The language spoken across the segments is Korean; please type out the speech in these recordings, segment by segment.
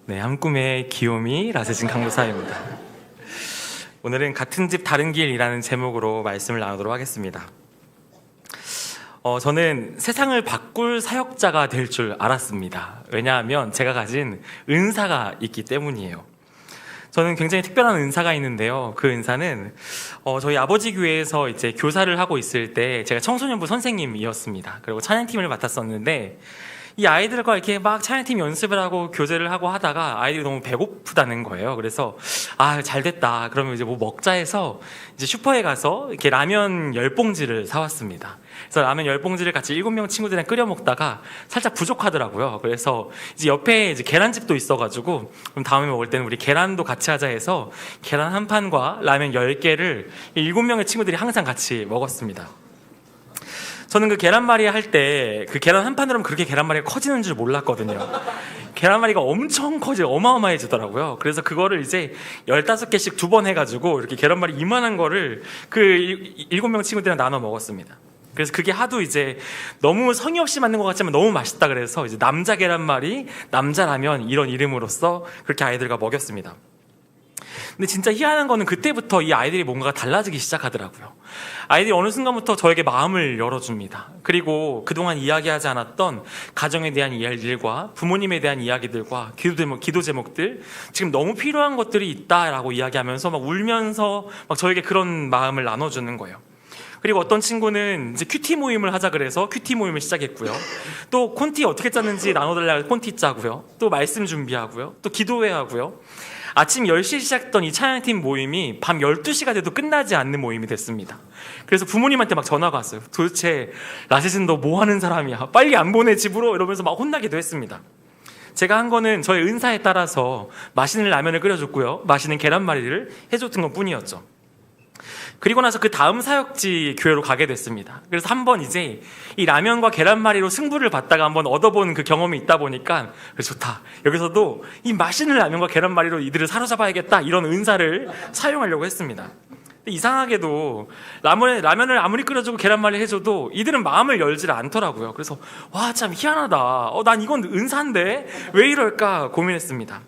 네, 한 꿈의 귀요미 라세진 강도사입니다. 오늘은 같은 집 다른 길이라는 제목으로 말씀을 나누도록 하겠습니다. 저는 세상을 바꿀 사역자가 될 줄 알았습니다. 왜냐하면 제가 가진 은사가 있기 때문이에요. 저는 굉장히 특별한 은사가 있는데요. 그 은사는 저희 아버지 교회에서 이제 교사를 하고 있을 때 제가 청소년부 선생님이었습니다. 그리고 찬양팀을 맡았었는데 이 아이들과 이렇게 막 찬양팀 연습을 하고 교제를 하고 하다가 아이들이 너무 배고프다는 거예요. 그래서 잘 됐다. 그러면 이제 뭐 먹자 해서 이제 슈퍼에 가서 이렇게 라면 10봉지를 사왔습니다. 그래서 라면 10봉지를 같이 7명 친구들이랑 끓여 먹다가 살짝 부족하더라고요. 그래서 이제 옆에 이제 계란집도 있어가지고 그럼 다음에 먹을 때는 우리 계란도 같이 하자 해서 계란 한 판과 라면 10개를 7명의 친구들이 항상 같이 먹었습니다. 저는 그 계란말이 할 때 그 계란 한 판으로 하면 그렇게 계란말이가 커지는 줄 몰랐거든요. 계란말이가 엄청 어마어마해지더라고요. 그래서 그거를 이제 15개씩 2번 해가지고 이렇게 계란말이 이만한 거를 그 7명 친구들이랑 나눠 먹었습니다. 그래서 그게 하도 이제 너무 성의 없이 만든 것 같지만 너무 맛있다 그래서 이제 남자 계란말이, 남자 라면 이런 이름으로써 그렇게 아이들과 먹였습니다. 근데 진짜 희한한 거는 그때부터 이 아이들이 뭔가가 달라지기 시작하더라고요. 아이들이 어느 순간부터 저에게 마음을 열어줍니다. 그리고 그동안 이야기하지 않았던 가정에 대한 이야기들과 부모님에 대한 이야기들과 기도 제목들, 지금 너무 필요한 것들이 있다라고 이야기하면서 막 울면서 막 저에게 그런 마음을 나눠주는 거예요. 그리고 어떤 친구는 이제 큐티 모임을 하자 그래서 큐티 모임을 시작했고요. 또 콘티 어떻게 짰는지 나눠달라고 콘티 짜고요. 또 말씀 준비하고요. 또 기도회 하고요. 아침 10시에 시작했던 이 찬양팀 모임이 밤 12시가 돼도 끝나지 않는 모임이 됐습니다. 그래서 부모님한테 막 전화가 왔어요. 도대체 라세진 너 뭐 하는 사람이야? 빨리 안 보내 집으로? 이러면서 막 혼나기도 했습니다. 제가 한 거는 저의 은사에 따라서 맛있는 라면을 끓여줬고요. 맛있는 계란말이를 해줬던 것 뿐이었죠. 그리고 나서 그 다음 사역지 교회로 가게 됐습니다. 그래서 한번 이제 이 라면과 계란말이로 승부를 받다가 한번 얻어본 그 경험이 있다 보니까 그래 좋다. 여기서도 이 맛있는 라면과 계란말이로 이들을 사로잡아야겠다. 이런 은사를 사용하려고 했습니다. 이상하게도 라면을 아무리 끓여주고 계란말이 해줘도 이들은 마음을 열질 않더라고요. 그래서 와 참 희한하다. 난 이건 은사인데 왜 이럴까 고민했습니다.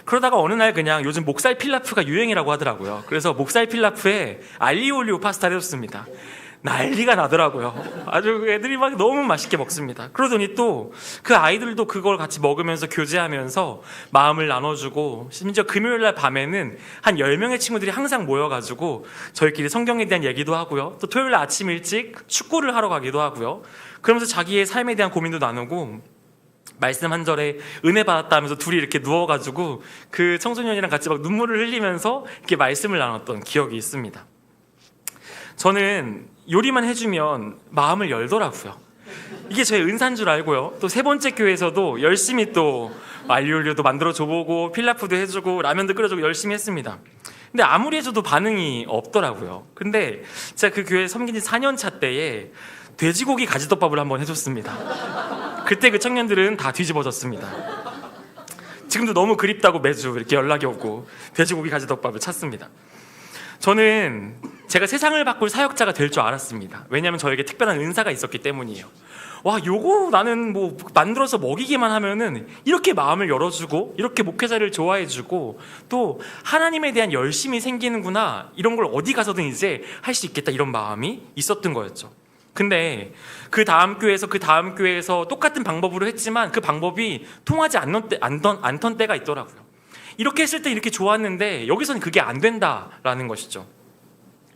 그러다가 어느 날 그냥 요즘 목살 필라프가 유행이라고 하더라고요. 그래서 목살 필라프에 알리오 올리오 파스타를 해줬습니다. 난리가 나더라고요. 아주 애들이 막 너무 맛있게 먹습니다. 그러더니 또 그 아이들도 그걸 같이 먹으면서 교제하면서 마음을 나눠주고 심지어 금요일날 밤에는 한 10명의 친구들이 항상 모여가지고 저희끼리 성경에 대한 얘기도 하고요. 또 토요일 아침 일찍 축구를 하러 가기도 하고요. 그러면서 자기의 삶에 대한 고민도 나누고 말씀 한 절에 은혜 받았다 하면서 둘이 이렇게 누워가지고 그 청소년이랑 같이 막 눈물을 흘리면서 이렇게 말씀을 나눴던 기억이 있습니다. 저는 요리만 해주면 마음을 열더라고요. 이게 저의 은사인 줄 알고요. 또 세 번째 교회에서도 열심히 또 알리올리오도 만들어 줘보고 필라프도 해주고 라면도 끓여주고 열심히 했습니다. 근데 아무리 해줘도 반응이 없더라고요. 근데 제가 그 교회 섬긴 지 4년 차 때에 돼지고기 가지덮밥을 한번 해줬습니다. 그때 그 청년들은 다 뒤집어졌습니다. 지금도 너무 그립다고 매주 이렇게 연락이 오고 돼지고기 가지덮밥을 찾습니다. 저는 제가 세상을 바꿀 사역자가 될 줄 알았습니다. 왜냐하면 저에게 특별한 은사가 있었기 때문이에요. 와, 요거 나는 뭐 만들어서 먹이기만 하면은 이렇게 마음을 열어주고 이렇게 목회자를 좋아해주고 또 하나님에 대한 열심이 생기는구나, 이런 걸 어디 가서든 이제 할 수 있겠다, 이런 마음이 있었던 거였죠. 근데 그 다음 교회에서 똑같은 방법으로 했지만 그 방법이 통하지 않던 때가 있더라고요. 이렇게 했을 때 이렇게 좋았는데 여기서는 그게 안 된다라는 것이죠.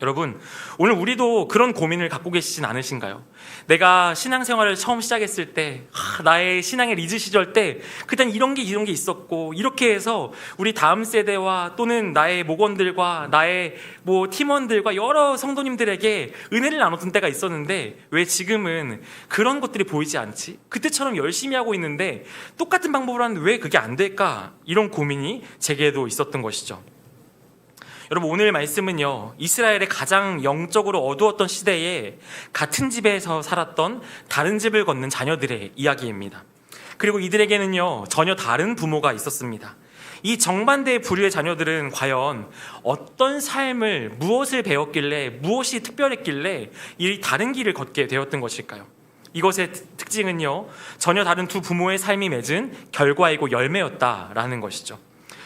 여러분, 오늘 우리도 그런 고민을 갖고 계시진 않으신가요? 내가 신앙생활을 처음 시작했을 때, 나의 신앙의 리즈 시절 때 그땐 이런 게 있었고, 이렇게 해서 우리 다음 세대와 또는 나의 목원들과 나의 뭐 팀원들과 여러 성도님들에게 은혜를 나눴던 때가 있었는데 왜 지금은 그런 것들이 보이지 않지? 그때처럼 열심히 하고 있는데 똑같은 방법으로 하는데 왜 그게 안 될까? 이런 고민이 제게도 있었던 것이죠. 여러분, 오늘 말씀은요, 이스라엘의 가장 영적으로 어두웠던 시대에 같은 집에서 살았던 다른 집을 걷는 자녀들의 이야기입니다. 그리고 이들에게는요, 전혀 다른 부모가 있었습니다. 이 정반대의 부류의 자녀들은 과연 어떤 삶을, 무엇을 배웠길래, 무엇이 특별했길래 이 다른 길을 걷게 되었던 것일까요? 이것의 특징은요, 전혀 다른 두 부모의 삶이 맺은 결과이고 열매였다라는 것이죠.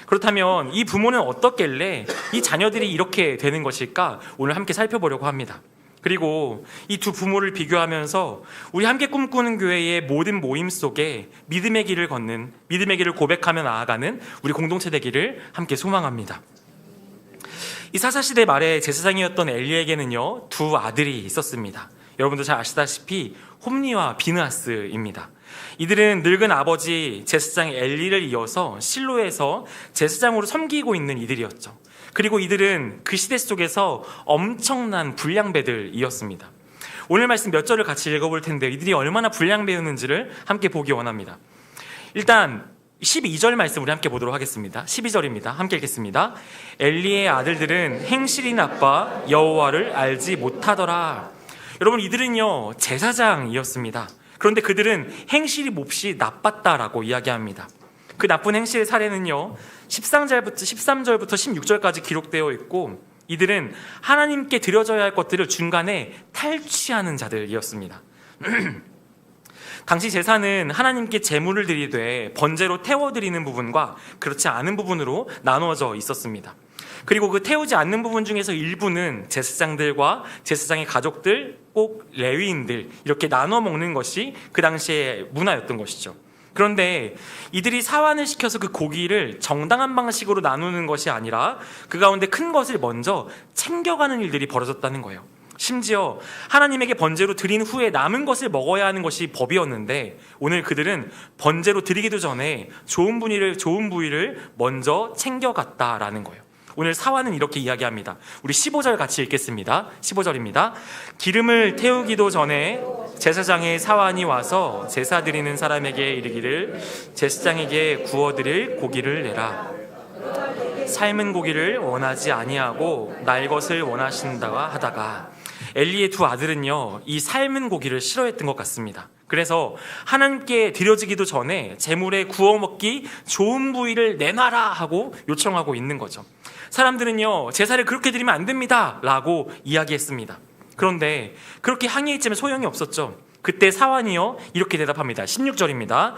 그렇다면 이 부모는 어떻길래 이 자녀들이 이렇게 되는 것일까? 오늘 함께 살펴보려고 합니다. 그리고 이 두 부모를 비교하면서 우리 함께 꿈꾸는 교회의 모든 모임 속에 믿음의 길을 걷는, 믿음의 길을 고백하며 나아가는 우리 공동체 되기를 함께 소망합니다. 이 사사시대 말에 제사장이었던 엘리에게는요, 두 아들이 있었습니다. 여러분도 잘 아시다시피 홈니와 비느하스입니다. 이들은 늙은 아버지 제사장 엘리를 이어서 실로에서 제사장으로 섬기고 있는 이들이었죠. 그리고 이들은 그 시대 속에서 엄청난 불량배들이었습니다. 오늘 말씀 몇 절을 같이 읽어볼 텐데 이들이 얼마나 불량배였는지를 함께 보기 원합니다. 일단 12절 말씀 우리 함께 보도록 하겠습니다. 12절입니다. 함께 읽겠습니다. 엘리의 아들들은 행실이 나빠 여호와를 알지 못하더라. 여러분, 이들은요 제사장이었습니다. 그런데 그들은 행실이 몹시 나빴다라고 이야기합니다. 그 나쁜 행실의 사례는요 13절부터 16절까지 기록되어 있고, 이들은 하나님께 드려져야 할 것들을 중간에 탈취하는 자들이었습니다. 당시 제사는 하나님께 제물을 드리되 번제로 태워드리는 부분과 그렇지 않은 부분으로 나누어져 있었습니다. 그리고 그 태우지 않는 부분 중에서 일부는 제사장들과 제사장의 가족들, 꼭 레위인들 이렇게 나눠 먹는 것이 그 당시의 문화였던 것이죠. 그런데 이들이 사환을 시켜서 그 고기를 정당한 방식으로 나누는 것이 아니라 그 가운데 큰 것을 먼저 챙겨가는 일들이 벌어졌다는 거예요. 심지어 하나님에게 번제로 드린 후에 남은 것을 먹어야 하는 것이 법이었는데 오늘 그들은 번제로 드리기도 전에 좋은 부위를 먼저 챙겨갔다라는 거예요. 오늘 사환은 이렇게 이야기합니다. 우리 15절 같이 읽겠습니다. 15절입니다. 기름을 태우기도 전에 제사장의 사환이 와서 제사 드리는 사람에게 이르기를 제사장에게 구워드릴 고기를 내라. 삶은 고기를 원하지 아니하고 날 것을 원하신다 하다가 엘리의 두 아들은요 이 삶은 고기를 싫어했던 것 같습니다. 그래서 하나님께 드려지기도 전에 제물에 구워 먹기 좋은 부위를 내놔라 하고 요청하고 있는 거죠. 사람들은요 제사를 그렇게 드리면 안 됩니다 라고 이야기했습니다. 그런데 그렇게 항의했지만 소용이 없었죠. 그때 사환이요 이렇게 대답합니다. 16절입니다.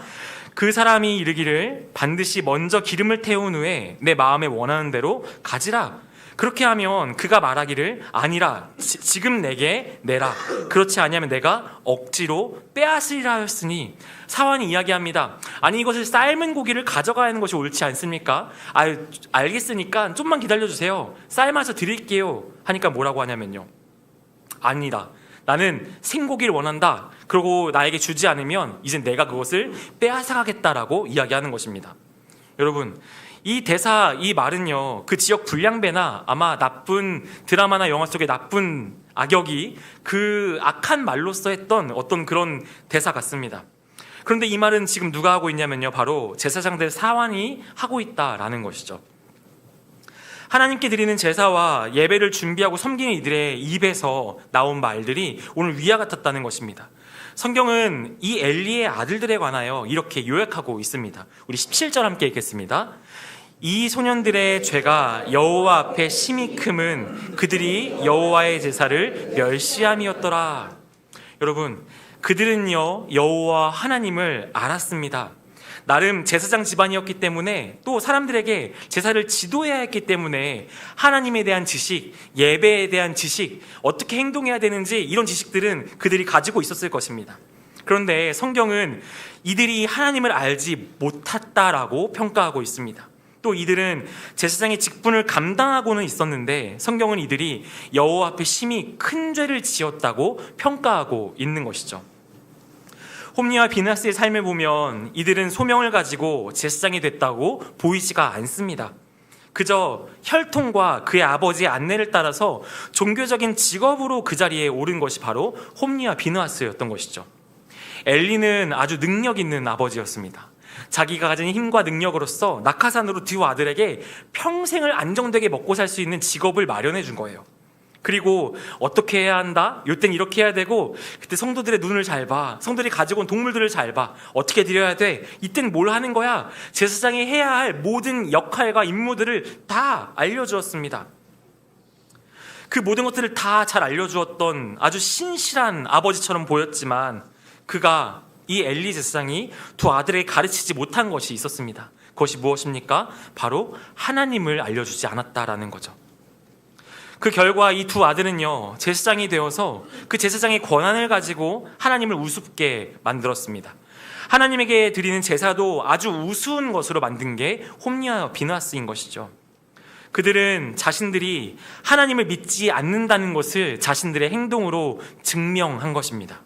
그 사람이 이르기를 반드시 먼저 기름을 태운 후에 내 마음에 원하는 대로 가지라. 그렇게 하면 그가 말하기를 아니라 지금 내게 내라. 그렇지 아니하면 내가 억지로 빼앗으리라 하였으니, 사환이 이야기합니다. 아니 이것을 삶은 고기를 가져가는 것이 옳지 않습니까? 알겠으니까 좀만 기다려주세요. 삶아서 드릴게요 하니까 뭐라고 하냐면요, 아니다, 나는 생고기를 원한다. 그리고 나에게 주지 않으면 이제 내가 그것을 빼앗아가겠다라고 이야기하는 것입니다. 여러분, 이 대사, 이 말은요 그 지역 불량배나 아마 나쁜 드라마나 영화 속의 나쁜 악역이 그 악한 말로써 했던 어떤 그런 대사 같습니다. 그런데 이 말은 지금 누가 하고 있냐면요 바로 제사장들 사환이 하고 있다라는 것이죠. 하나님께 드리는 제사와 예배를 준비하고 섬기는 이들의 입에서 나온 말들이 오늘 위와 같았다는 것입니다. 성경은 이 엘리의 아들들에 관하여 이렇게 요약하고 있습니다. 우리 17절 함께 읽겠습니다. 이 소년들의 죄가 여호와 앞에 심히 크면 그들이 여호와의 제사를 멸시함이었더라. 여러분, 그들은요 여호와 하나님을 알았습니다. 나름 제사장 집안이었기 때문에 또 사람들에게 제사를 지도해야 했기 때문에 하나님에 대한 지식, 예배에 대한 지식, 어떻게 행동해야 되는지 이런 지식들은 그들이 가지고 있었을 것입니다. 그런데 성경은 이들이 하나님을 알지 못했다라고 평가하고 있습니다. 또 이들은 제사장의 직분을 감당하고는 있었는데 성경은 이들이 여호와 앞에 심히 큰 죄를 지었다고 평가하고 있는 것이죠. 홈니와 비느하스의 삶을 보면 이들은 소명을 가지고 제사장이 됐다고 보이지가 않습니다. 그저 혈통과 그의 아버지의 안내를 따라서 종교적인 직업으로 그 자리에 오른 것이 바로 홈니와 비느하스였던 것이죠. 엘리는 아주 능력 있는 아버지였습니다. 자기가 가진 힘과 능력으로서 낙하산으로 두 아들에게 평생을 안정되게 먹고 살 수 있는 직업을 마련해 준 거예요. 그리고 어떻게 해야 한다? 이땐 이렇게 해야 되고, 그때 성도들의 눈을 잘 봐, 성도들이 가지고 온 동물들을 잘 봐, 어떻게 드려야 돼, 이땐 뭘 하는 거야, 제사장이 해야 할 모든 역할과 임무들을 다 알려주었습니다. 그 모든 것들을 다 잘 알려주었던 아주 신실한 아버지처럼 보였지만 그가 이 엘리 제사장이 두 아들에게 가르치지 못한 것이 있었습니다. 그것이 무엇입니까? 바로 하나님을 알려주지 않았다라는 거죠. 그 결과 이 두 아들은요, 제사장이 되어서 그 제사장의 권한을 가지고 하나님을 우습게 만들었습니다. 하나님에게 드리는 제사도 아주 우스운 것으로 만든 게 홈리와 비느하스인 것이죠. 그들은 자신들이 하나님을 믿지 않는다는 것을 자신들의 행동으로 증명한 것입니다.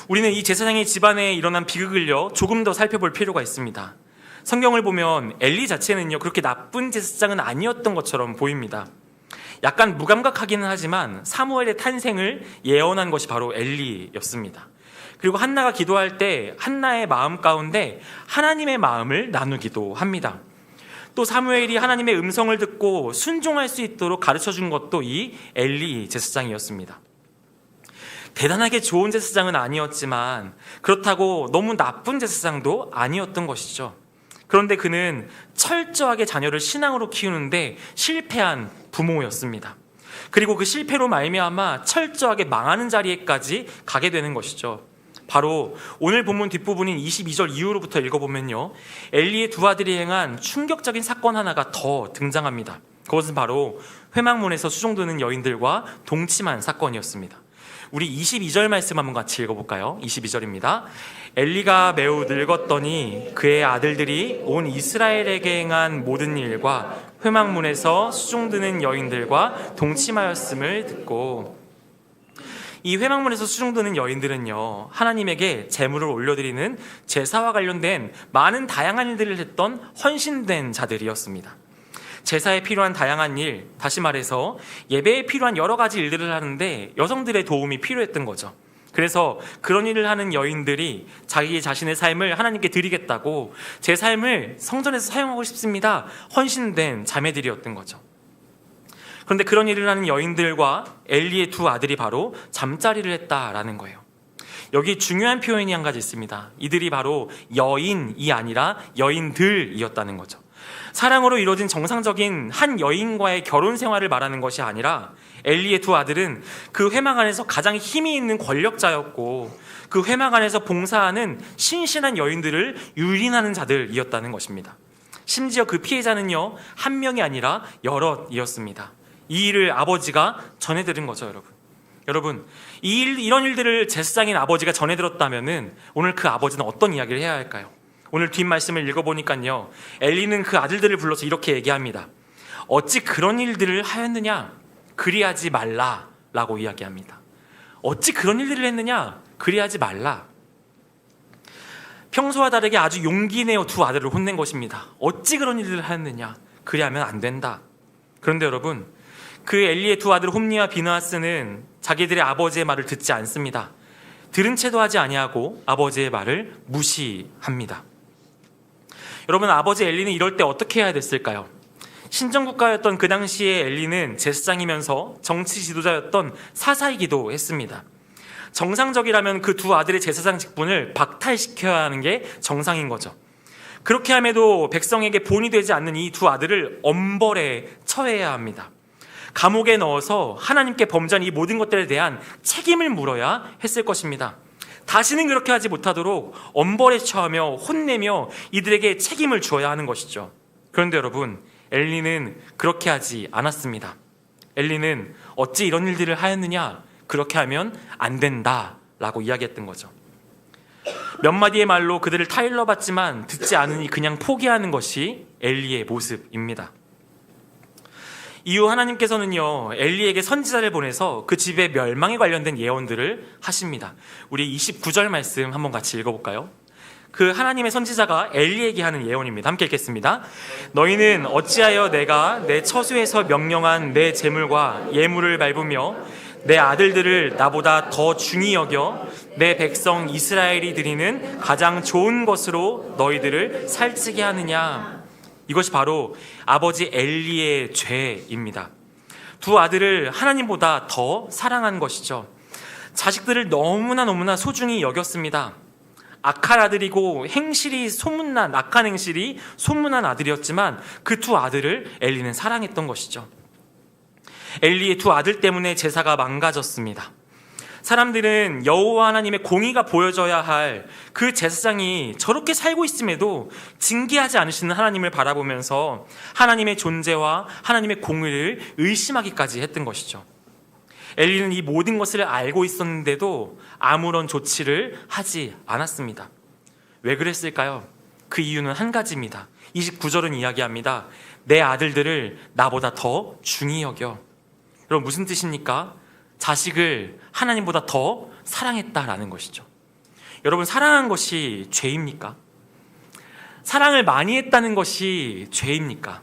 우리는 이 제사장의 집안에 일어난 비극을요, 조금 더 살펴볼 필요가 있습니다. 성경을 보면 엘리 자체는요, 그렇게 나쁜 제사장은 아니었던 것처럼 보입니다. 약간 무감각하기는 하지만 사무엘의 탄생을 예언한 것이 바로 엘리였습니다. 그리고 한나가 기도할 때 한나의 마음 가운데 하나님의 마음을 나누기도 합니다. 또 사무엘이 하나님의 음성을 듣고 순종할 수 있도록 가르쳐준 것도 이 엘리 제사장이었습니다. 대단하게 좋은 제사장은 아니었지만 그렇다고 너무 나쁜 제사장도 아니었던 것이죠. 그런데 그는 철저하게 자녀를 신앙으로 키우는데 실패한 부모였습니다. 그리고 그 실패로 말미암아 철저하게 망하는 자리에까지 가게 되는 것이죠. 바로 오늘 본문 뒷부분인 22절 이후로부터 읽어보면요, 엘리의 두 아들이 행한 충격적인 사건 하나가 더 등장합니다. 그것은 바로 회막문에서 수종드는 여인들과 동침한 사건이었습니다. 우리 22절 말씀 한번 같이 읽어볼까요? 22절입니다. 엘리가 매우 늙었더니 그의 아들들이 온 이스라엘에게 행한 모든 일과 회막문에서 수종드는 여인들과 동침하였음을 듣고, 이 회막문에서 수종드는 여인들은요, 하나님에게 제물을 올려드리는 제사와 관련된 많은 다양한 일들을 했던 헌신된 자들이었습니다. 제사에 필요한 다양한 일, 다시 말해서 예배에 필요한 여러 가지 일들을 하는데 여성들의 도움이 필요했던 거죠. 그래서 그런 일을 하는 여인들이 자기 자신의 삶을 하나님께 드리겠다고 제 삶을 성전에서 사용하고 싶습니다, 헌신된 자매들이었던 거죠. 그런데 그런 일을 하는 여인들과 엘리의 두 아들이 바로 잠자리를 했다라는 거예요. 여기 중요한 표현이 한 가지 있습니다. 이들이 바로 여인이 아니라 여인들이었다는 거죠. 사랑으로 이루어진 정상적인 한 여인과의 결혼 생활을 말하는 것이 아니라 엘리의 두 아들은 그 회막 안에서 가장 힘이 있는 권력자였고 그 회막 안에서 봉사하는 신실한 여인들을 유린하는 자들이었다는 것입니다. 심지어 그 피해자는요, 한 명이 아니라 여럿이었습니다. 이 일을 아버지가 전해들은 거죠, 여러분. 이런 일들을 제사장인 아버지가 전해들었다면은 오늘 그 아버지는 어떤 이야기를 해야 할까요? 오늘 뒷말씀을 읽어보니까요, 엘리는 그 아들들을 불러서 이렇게 얘기합니다. 어찌 그런 일들을 하였느냐? 그리하지 말라라고 이야기합니다. 어찌 그런 일들을 했느냐? 그리하지 말라. 평소와 다르게 아주 용기 내어 두 아들을 혼낸 것입니다. 어찌 그런 일들을 하였느냐? 그리하면 안 된다. 그런데 여러분, 그 엘리의 두 아들 홈리와 비느하스는 자기들의 아버지의 말을 듣지 않습니다. 들은 채도 하지 아니하고 아버지의 말을 무시합니다. 여러분, 아버지 엘리는 이럴 때 어떻게 해야 됐을까요? 신정국가였던 그 당시에 엘리는 제사장이면서 정치 지도자였던 사사이기도 했습니다. 정상적이라면 그 두 아들의 제사장 직분을 박탈시켜야 하는 게 정상인 거죠. 그렇게 함에도 백성에게 본이 되지 않는 이 두 아들을 엄벌에 처해야 합니다. 감옥에 넣어서 하나님께 범죄한 이 모든 것들에 대한 책임을 물어야 했을 것입니다. 다시는 그렇게 하지 못하도록 엄벌에 처하며 혼내며 이들에게 책임을 주어야 하는 것이죠. 그런데 여러분, 엘리는 그렇게 하지 않았습니다. 엘리는 어찌 이런 일들을 하였느냐? 그렇게 하면 안 된다 라고 이야기했던 거죠. 몇 마디의 말로 그들을 타일러봤지만 듣지 않으니 그냥 포기하는 것이 엘리의 모습입니다. 이후 하나님께서는요, 엘리에게 선지자를 보내서 그 집의 멸망에 관련된 예언들을 하십니다. 우리 29절 말씀 한번 같이 읽어볼까요? 그 하나님의 선지자가 엘리에게 하는 예언입니다. 함께 읽겠습니다. 너희는 어찌하여 내가 내 처소에서 명령한 내 재물과 예물을 밟으며 내 아들들을 나보다 더 중히 여겨 내 백성 이스라엘이 드리는 가장 좋은 것으로 너희들을 살찌게 하느냐? 이것이 바로 아버지 엘리의 죄입니다. 두 아들을 하나님보다 더 사랑한 것이죠. 자식들을 너무나 소중히 여겼습니다. 악한 아들이고 행실이 소문난, 악한 행실이 소문난 아들이었지만 그 두 아들을 엘리는 사랑했던 것이죠. 엘리의 두 아들 때문에 제사가 망가졌습니다. 사람들은 여호와 하나님의 공의가 보여져야 할 그 제사장이 저렇게 살고 있음에도 징계하지 않으시는 하나님을 바라보면서 하나님의 존재와 하나님의 공의를 의심하기까지 했던 것이죠. 엘리는 이 모든 것을 알고 있었는데도 아무런 조치를 하지 않았습니다. 왜 그랬을까요? 그 이유는 한 가지입니다. 29절은 이야기합니다. 내 아들들을 나보다 더 중히 여겨. 여러분, 무슨 뜻입니까? 자식을 하나님보다 더 사랑했다라는 것이죠. 여러분, 사랑한 것이 죄입니까? 사랑을 많이 했다는 것이 죄입니까?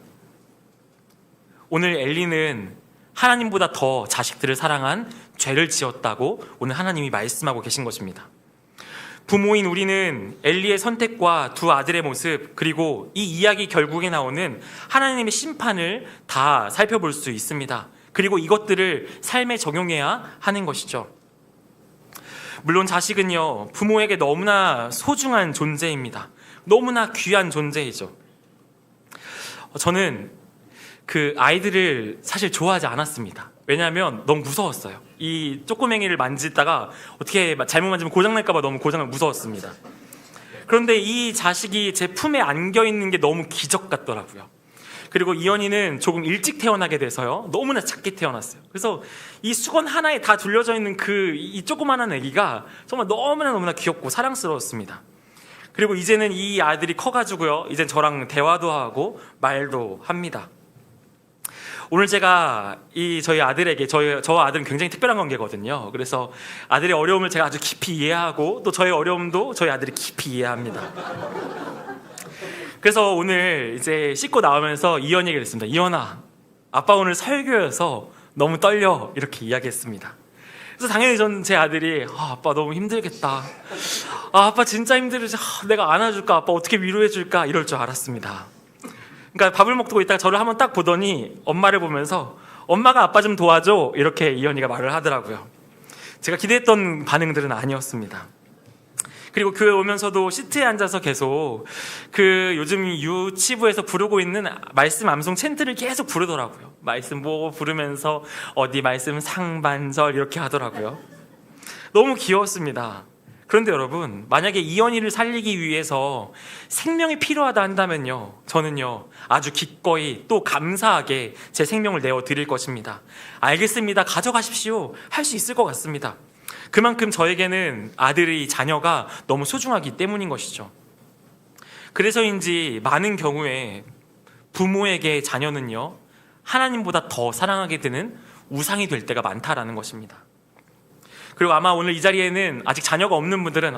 오늘 엘리는 하나님보다 더 자식들을 사랑한 죄를 지었다고 오늘 하나님이 말씀하고 계신 것입니다. 부모인 우리는 엘리의 선택과 두 아들의 모습, 그리고 이 이야기 결국에 나오는 하나님의 심판을 다 살펴볼 수 있습니다. 그리고 이것들을 삶에 적용해야 하는 것이죠. 물론 자식은요, 부모에게 너무나 소중한 존재입니다. 너무나 귀한 존재이죠. 저는 그 아이들을 사실 좋아하지 않았습니다. 왜냐하면 너무 무서웠어요. 이 쪼꼬맹이를 만지다가 어떻게 잘못 만지면 고장날까봐 너무 무서웠습니다. 그런데 이 자식이 제 품에 안겨 있는 게 너무 기적 같더라고요. 그리고 이현이는 조금 일찍 태어나게 돼서요, 너무나 작게 태어났어요. 그래서 이 수건 하나에 다 둘려져 있는 이 조그만한 아기가 정말 너무나 귀엽고 사랑스러웠습니다. 그리고 이제는 이 아들이 커가지고요, 이젠 저랑 대화도 하고 말도 합니다. 오늘 제가 저희 아들에게, 저 아들은 굉장히 특별한 관계거든요. 그래서 아들의 어려움을 제가 아주 깊이 이해하고 또 저의 어려움도 저희 아들이 깊이 이해합니다. 그래서 오늘 이제 씻고 나오면서 이현이에게 그랬습니다. 이현아, 아빠 오늘 설교여서 너무 떨려, 이렇게 이야기했습니다. 그래서 당연히 제 아들이 아빠 너무 힘들겠다, 아빠 진짜 힘들지, 내가 안아줄까, 아빠 어떻게 위로해줄까, 이럴 줄 알았습니다. 그러니까 밥을 먹고 있다가 저를 한번 딱 보더니 엄마를 보면서 엄마가 아빠 좀 도와줘, 이렇게 이현이가 말을 하더라고요. 제가 기대했던 반응들은 아니었습니다. 그리고 교회 오면서도 시트에 앉아서 계속 요즘 유치부에서 부르고 있는 말씀 암송 챈트를 계속 부르더라고요. 말씀 부르면서 어디 말씀 상반절 이렇게 하더라고요. 너무 귀여웠습니다. 그런데 여러분, 만약에 이현이를 살리기 위해서 생명이 필요하다 한다면요, 저는요 아주 기꺼이 또 감사하게 제 생명을 내어 드릴 것입니다. 알겠습니다, 가져가십시오, 할 수 있을 것 같습니다. 그만큼 저에게는 자녀가 너무 소중하기 때문인 것이죠. 그래서인지 많은 경우에 부모에게 자녀는요, 하나님보다 더 사랑하게 되는 우상이 될 때가 많다라는 것입니다. 그리고 아마 오늘 이 자리에는 아직 자녀가 없는 분들은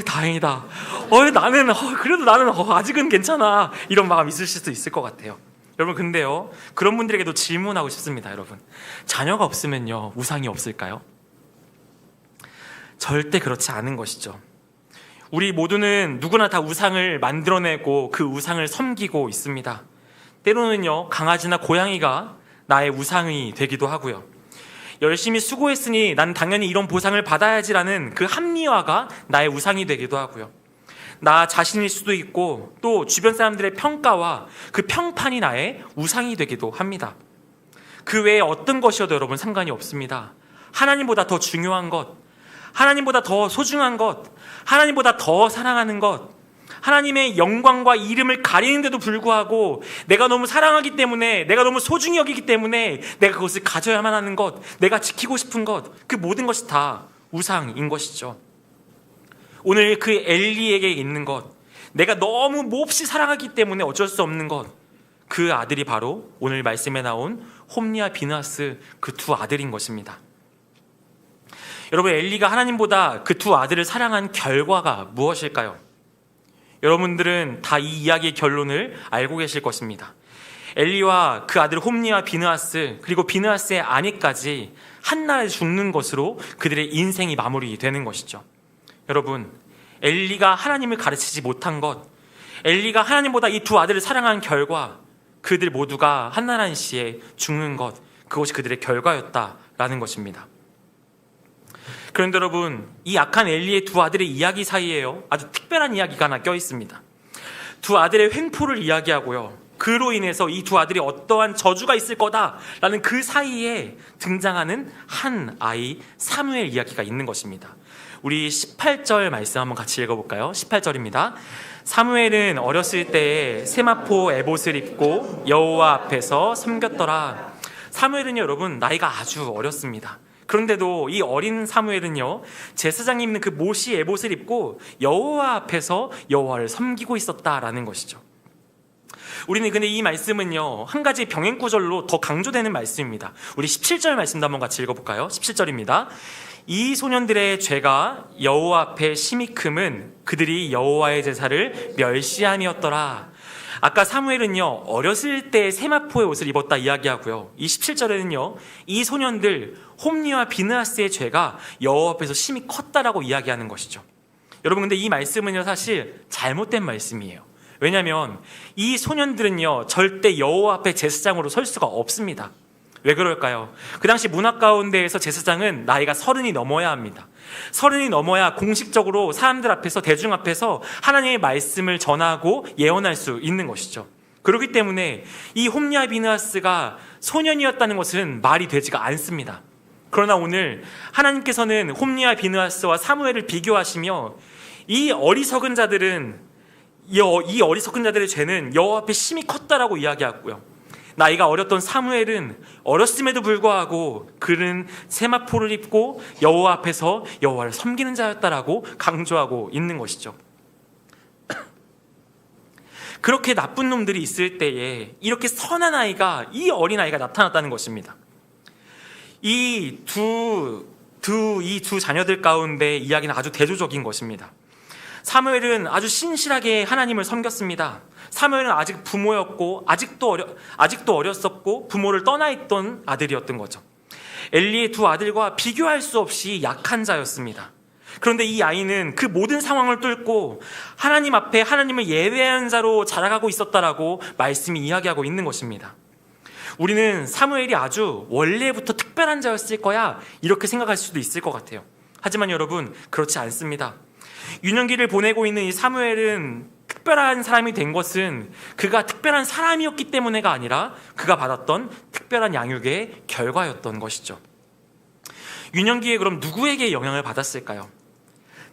다행이다, 그래도 나는 아직은 괜찮아, 이런 마음 있으실 수 있을 것 같아요. 여러분, 근데요, 그런 분들에게도 질문하고 싶습니다. 여러분, 자녀가 없으면요 우상이 없을까요? 절대 그렇지 않은 것이죠. 우리 모두는 누구나 다 우상을 만들어내고 그 우상을 섬기고 있습니다. 때로는요, 강아지나 고양이가 나의 우상이 되기도 하고요. 열심히 수고했으니 난 당연히 이런 보상을 받아야지라는 그 합리화가 나의 우상이 되기도 하고요. 나 자신일 수도 있고 또 주변 사람들의 평가와 그 평판이 나의 우상이 되기도 합니다. 그 외에 어떤 것이어도 여러분 상관이 없습니다. 하나님보다 더 중요한 것, 하나님보다 더 소중한 것, 하나님보다 더 사랑하는 것, 하나님의 영광과 이름을 가리는데도 불구하고 내가 너무 사랑하기 때문에, 내가 너무 소중히 여기기 때문에 내가 그것을 가져야만 하는 것, 내가 지키고 싶은 것, 그 모든 것이 다 우상인 것이죠. 오늘 그 엘리에게 있는 것, 내가 너무 몹시 사랑하기 때문에 어쩔 수 없는 것, 그 아들이 바로 오늘 말씀에 나온 홈리와 비느하스, 그 두 아들인 것입니다. 여러분, 엘리가 하나님보다 그 두 아들을 사랑한 결과가 무엇일까요? 여러분들은 다 이 이야기의 결론을 알고 계실 것입니다. 엘리와 그 아들 홈리와 비느하스, 그리고 비느하스의 아내까지 한날에 죽는 것으로 그들의 인생이 마무리되는 것이죠. 여러분, 엘리가 하나님을 가르치지 못한 것, 엘리가 하나님보다 이 두 아들을 사랑한 결과, 그들 모두가 한날 한시에 죽는 것, 그것이 그들의 결과였다라는 것입니다. 그런데 여러분, 이 악한 엘리의 두 아들의 이야기 사이에요, 아주 특별한 이야기가 하나 껴있습니다. 두 아들의 횡포를 이야기하고요, 그로 인해서 이 두 아들이 어떠한 저주가 있을 거다라는 그 사이에 등장하는 한 아이 사무엘 이야기가 있는 것입니다. 우리 18절 말씀 한번 같이 읽어볼까요? 18절입니다. 사무엘은 어렸을 때에 세마포 에봇을 입고 여호와 앞에서 섬겼더라. 사무엘은요, 여러분, 나이가 아주 어렸습니다. 그런데도 이 어린 사무엘은요, 제사장이 입는 그 모시 에봇을 입고 여호와 앞에서 여호와를 섬기고 있었다라는 것이죠. 우리는 근데 이 말씀은요, 한 가지 병행 구절로 더 강조되는 말씀입니다. 우리 17절 말씀도 한번 같이 읽어볼까요? 17절입니다. 이 소년들의 죄가 여호와 앞에 심히 크면 그들이 여호와의 제사를 멸시함이었더라. 아까 사무엘은요, 어렸을 때 세마포의 옷을 입었다 이야기하고요, 이 17절에는요, 이 소년들 홈리와 비느하스의 죄가 여호와 앞에서 심히 컸다라고 이야기하는 것이죠. 여러분, 근데 이 말씀은요, 사실 잘못된 말씀이에요. 왜냐하면 이 소년들은요, 절대 여호와 앞에 제사장으로 설 수가 없습니다. 왜 그럴까요? 그 당시 문화 가운데에서 제사장은 나이가 30이 넘어야 합니다. 30이 넘어야 공식적으로 사람들 앞에서, 대중 앞에서 하나님의 말씀을 전하고 예언할 수 있는 것이죠. 그렇기 때문에 이 홈리와 비느하스가 소년이었다는 것은 말이 되지가 않습니다. 그러나 오늘 하나님께서는 홈리와 비느하스와 사무엘을 비교하시며 이 어리석은 자들은, 이 어리석은 자들의 죄는 여호와 앞에 심히 컸다라고 이야기하고요, 나이가 어렸던 사무엘은 어렸음에도 불구하고 그는 세마포를 입고 여호와 앞에서 여호와를 섬기는 자였다라고 강조하고 있는 것이죠. 그렇게 나쁜 놈들이 있을 때에 이렇게 선한 아이가, 이 어린 아이가 나타났다는 것입니다. 이 두 자녀들 가운데 이야기는 아주 대조적인 것입니다. 사무엘은 아주 신실하게 하나님을 섬겼습니다. 사무엘은 아직 부모였고 아직도 어렸었고 부모를 떠나 있던 아들이었던 거죠. 엘리의 두 아들과 비교할 수 없이 약한 자였습니다. 그런데 이 아이는 그 모든 상황을 뚫고 하나님 앞에 하나님을 예배하는 자로 자라가고 있었다라고 말씀이 이야기하고 있는 것입니다. 우리는 사무엘이 아주 원래부터 특별한 자였을 거야, 이렇게 생각할 수도 있을 것 같아요. 하지만 여러분, 그렇지 않습니다. 유년기를 보내고 있는 이 사무엘은 특별한 사람이 된 것은 그가 특별한 사람이었기 때문에가 아니라 그가 받았던 특별한 양육의 결과였던 것이죠. 유년기에 그럼 누구에게 영향을 받았을까요?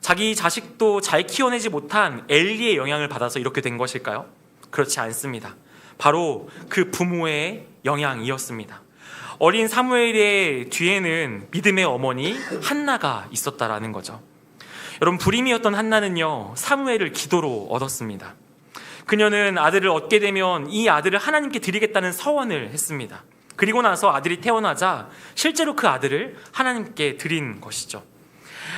자기 자식도 잘 키워내지 못한 엘리의 영향을 받아서 이렇게 된 것일까요? 그렇지 않습니다. 바로 그 부모의 영향이었습니다. 어린 사무엘의 뒤에는 믿음의 어머니 한나가 있었다라는 거죠. 여러분, 불임이었던 한나는요, 사무엘을 기도로 얻었습니다. 그녀는 아들을 얻게 되면 이 아들을 하나님께 드리겠다는 서원을 했습니다. 그리고 나서 아들이 태어나자 실제로 그 아들을 하나님께 드린 것이죠.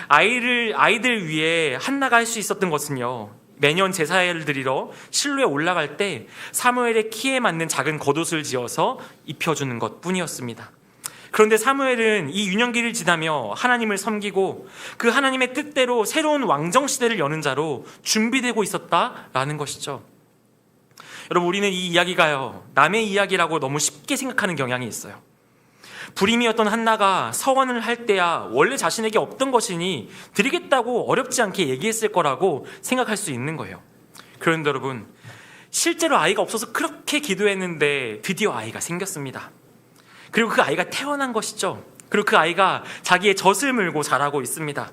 아이들 위해 한나가 할 수 있었던 것은요, 매년 제사를 드리러 실로에 올라갈 때 사무엘의 키에 맞는 작은 겉옷을 지어서 입혀주는 것뿐이었습니다. 그런데 사무엘은 이 유년기를 지나며 하나님을 섬기고 그 하나님의 뜻대로 새로운 왕정시대를 여는 자로 준비되고 있었다라는 것이죠. 여러분, 우리는 이 이야기가요, 남의 이야기라고 너무 쉽게 생각하는 경향이 있어요. 불임이었던 한나가 서원을 할 때야 원래 자신에게 없던 것이니 드리겠다고 어렵지 않게 얘기했을 거라고 생각할 수 있는 거예요. 그런데 여러분, 실제로 아이가 없어서 그렇게 기도했는데 드디어 아이가 생겼습니다. 그리고 그 아이가 태어난 것이죠. 그리고 그 아이가 자기의 젖을 물고 자라고 있습니다.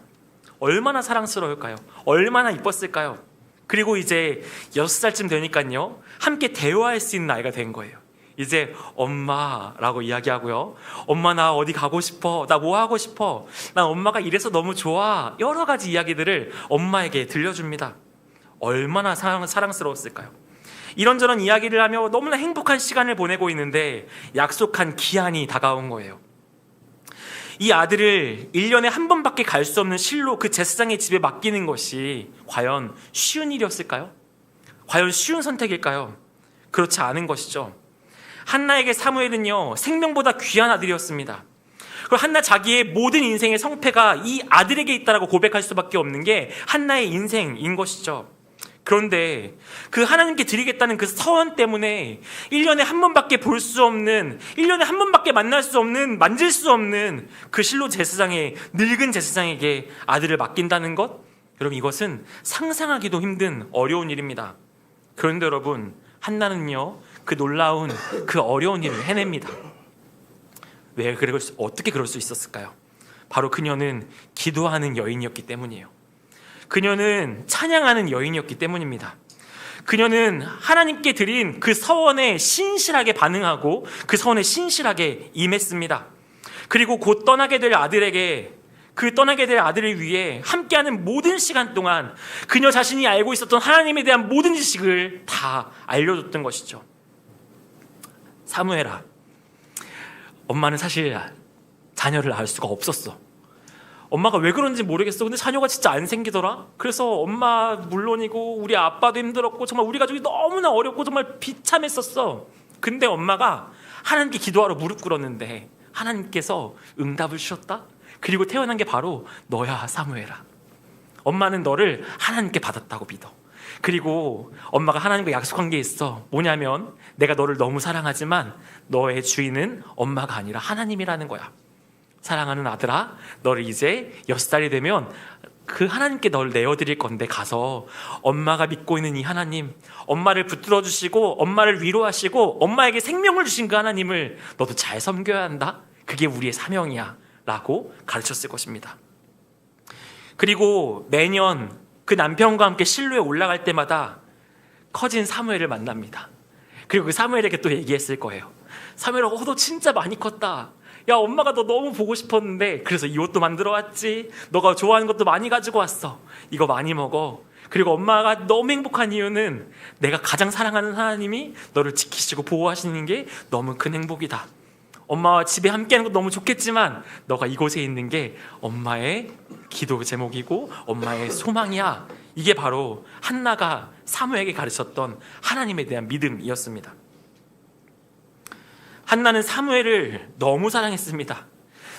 얼마나 사랑스러울까요? 얼마나 이뻤을까요? 그리고 이제 6살쯤 되니까요, 함께 대화할 수 있는 아이가 된 거예요. 이제 엄마라고 이야기하고요, 엄마 나 어디 가고 싶어, 나 뭐 하고 싶어, 난 엄마가 이래서 너무 좋아, 여러 가지 이야기들을 엄마에게 들려줍니다. 얼마나 사랑스러웠을까요? 이런저런 이야기를 하며 너무나 행복한 시간을 보내고 있는데 약속한 기한이 다가온 거예요. 이 아들을 1년에 한 번밖에 갈 수 없는 실로 그 제사장의 집에 맡기는 것이 과연 쉬운 일이었을까요? 과연 쉬운 선택일까요? 그렇지 않은 것이죠. 한나에게 사무엘은요, 생명보다 귀한 아들이었습니다. 그리고 한나 자기의 모든 인생의 성패가 이 아들에게 있다라고 고백할 수밖에 없는 게 한나의 인생인 것이죠. 그런데 그 하나님께 드리겠다는 그 서원 때문에 1년에 한 번밖에 볼 수 없는, 1년에 한 번밖에 만날 수 없는, 만질 수 없는 그 실로 제사장의, 늙은 제사장에게 아들을 맡긴다는 것, 여러분, 이것은 상상하기도 힘든 어려운 일입니다. 그런데 여러분, 한나는요, 그 놀라운, 그 어려운 일을 해냅니다. 어떻게 그럴 수 있었을까요? 바로 그녀는 기도하는 여인이었기 때문이에요. 그녀는 찬양하는 여인이었기 때문입니다. 그녀는 하나님께 드린 그 서원에 신실하게 반응하고 그 서원에 신실하게 임했습니다. 그리고 곧 떠나게 될 아들에게, 그 떠나게 될 아들을 위해 함께하는 모든 시간 동안 그녀 자신이 알고 있었던 하나님에 대한 모든 지식을 다 알려줬던 것이죠. 사무엘아, 엄마는 사실 자녀를 낳을 수가 없었어. 엄마가 왜 그런지 모르겠어. 근데 자녀가 진짜 안 생기더라. 그래서 엄마 물론이고 우리 아빠도 힘들었고 정말 우리 가족이 너무나 어렵고 정말 비참했었어. 근데 엄마가 하나님께 기도하러 무릎 꿇었는데 하나님께서 응답을 주셨다. 그리고 태어난 게 바로 너야, 사무엘아. 엄마는 너를 하나님께 받았다고 믿어. 그리고 엄마가 하나님과 약속한 게 있어. 뭐냐면 내가 너를 너무 사랑하지만 너의 주인은 엄마가 아니라 하나님이라는 거야. 사랑하는 아들아, 너를 이제 6살이 되면 그 하나님께 널 내어드릴 건데 가서 엄마가 믿고 있는 이 하나님, 엄마를 붙들어 주시고 엄마를 위로하시고 엄마에게 생명을 주신 그 하나님을 너도 잘 섬겨야 한다. 그게 우리의 사명이야 라고 가르쳤을 것입니다. 그리고 매년 그 남편과 함께 실로에 올라갈 때마다 커진 사무엘을 만납니다. 그리고 그 사무엘에게 또 얘기했을 거예요. 사무엘아, 너 진짜 많이 컸다. 야, 엄마가 너 너무 보고 싶었는데 그래서 이 옷도 만들어 왔지. 너가 좋아하는 것도 많이 가지고 왔어. 이거 많이 먹어. 그리고 엄마가 너무 행복한 이유는 내가 가장 사랑하는 하나님이 너를 지키시고 보호하시는 게 너무 큰 행복이다. 엄마와 집에 함께하는 것도 너무 좋겠지만 너가 이곳에 있는 게 엄마의 기도 제목이고 엄마의 소망이야. 이게 바로 한나가 사무에게 가르쳤던 하나님에 대한 믿음이었습니다. 한나는 사무엘을 너무 사랑했습니다.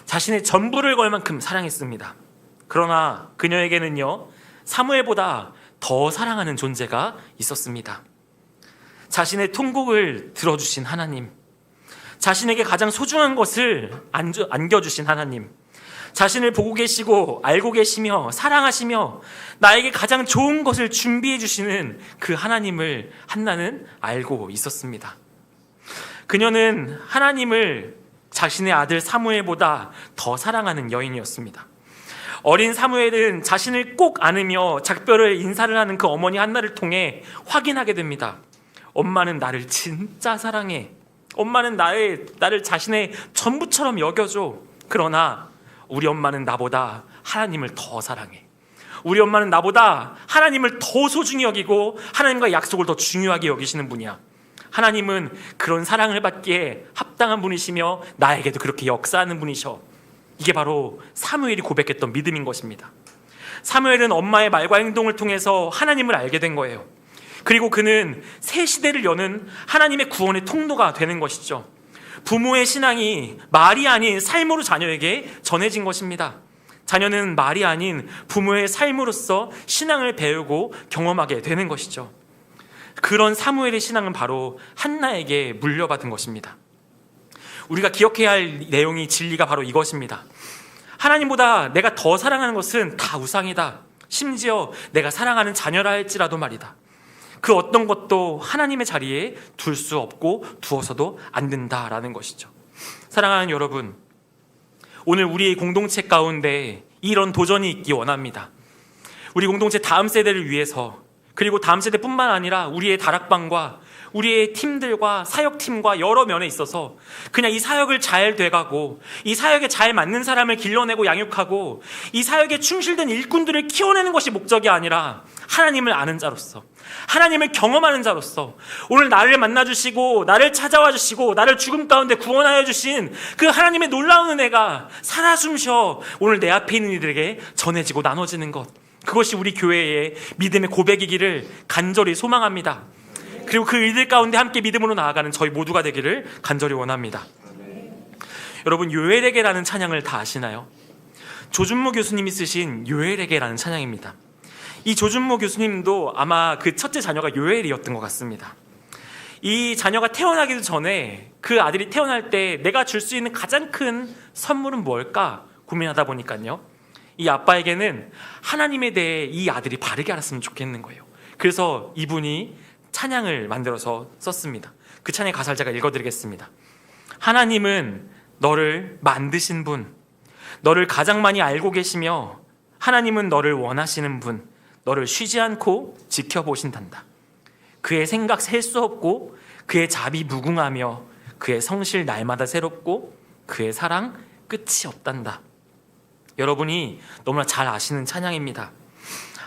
자신의 전부를 걸 만큼 사랑했습니다. 그러나 그녀에게는요, 사무엘보다 더 사랑하는 존재가 있었습니다. 자신의 통곡을 들어주신 하나님, 자신에게 가장 소중한 것을 안겨주신 하나님, 자신을 보고 계시고 알고 계시며 사랑하시며 나에게 가장 좋은 것을 준비해 주시는 그 하나님을 한나는 알고 있었습니다. 그녀는 하나님을 자신의 아들 사무엘보다 더 사랑하는 여인이었습니다. 어린 사무엘은 자신을 꼭 안으며 작별을 인사를 하는 그 어머니 한나를 통해 확인하게 됩니다. 엄마는 나를 진짜 사랑해. 엄마는 나를 자신의 전부처럼 여겨줘. 그러나 우리 엄마는 나보다 하나님을 더 사랑해. 우리 엄마는 나보다 하나님을 더 소중히 여기고 하나님과 약속을 더 중요하게 여기시는 분이야. 하나님은 그런 사랑을 받기에 합당한 분이시며 나에게도 그렇게 역사하는 분이셔. 이게 바로 사무엘이 고백했던 믿음인 것입니다. 사무엘은 엄마의 말과 행동을 통해서 하나님을 알게 된 거예요. 그리고 그는 새 시대를 여는 하나님의 구원의 통로가 되는 것이죠. 부모의 신앙이 말이 아닌 삶으로 자녀에게 전해진 것입니다. 자녀는 말이 아닌 부모의 삶으로서 신앙을 배우고 경험하게 되는 것이죠. 그런 사무엘의 신앙은 바로 한나에게 물려받은 것입니다. 우리가 기억해야 할 내용이 진리가 바로 이것입니다. 하나님보다 내가 더 사랑하는 것은 다 우상이다. 심지어 내가 사랑하는 자녀라 할지라도 말이다. 그 어떤 것도 하나님의 자리에 둘 수 없고 두어서도 안 된다라는 것이죠. 사랑하는 여러분, 오늘 우리의 공동체 가운데 이런 도전이 있기 원합니다. 우리 공동체 다음 세대를 위해서, 그리고 다음 세대뿐만 아니라 우리의 다락방과 우리의 팀들과 사역팀과 여러 면에 있어서 그냥 이 사역을 잘 돼가고 이 사역에 잘 맞는 사람을 길러내고 양육하고 이 사역에 충실된 일꾼들을 키워내는 것이 목적이 아니라 하나님을 아는 자로서, 하나님을 경험하는 자로서 오늘 나를 만나주시고 나를 찾아와 주시고 나를 죽음 가운데 구원하여 주신 그 하나님의 놀라운 은혜가 살아 숨쉬어 오늘 내 앞에 있는 이들에게 전해지고 나눠지는 것, 그것이 우리 교회의 믿음의 고백이기를 간절히 소망합니다. 그리고 그 일들 가운데 함께 믿음으로 나아가는 저희 모두가 되기를 간절히 원합니다. 여러분, 요엘에게라는 찬양을 다 아시나요? 조준모 교수님이 쓰신 요엘에게라는 찬양입니다. 이 조준모 교수님도 아마 그 첫째 자녀가 요엘이었던 것 같습니다. 이 자녀가 태어나기도 전에 그 아들이 태어날 때 내가 줄 수 있는 가장 큰 선물은 뭘까 고민하다 보니까요, 이 아빠에게는 하나님에 대해 이 아들이 바르게 알았으면 좋겠는 거예요. 그래서 이분이 찬양을 만들어서 썼습니다. 그 찬양 가사를 제가 읽어드리겠습니다. 하나님은 너를 만드신 분, 너를 가장 많이 알고 계시며 하나님은 너를 원하시는 분, 너를 쉬지 않고 지켜보신단다. 그의 생각 셀 수 없고 그의 자비 무궁하며 그의 성실 날마다 새롭고 그의 사랑 끝이 없단다. 여러분이 너무나 잘 아시는 찬양입니다.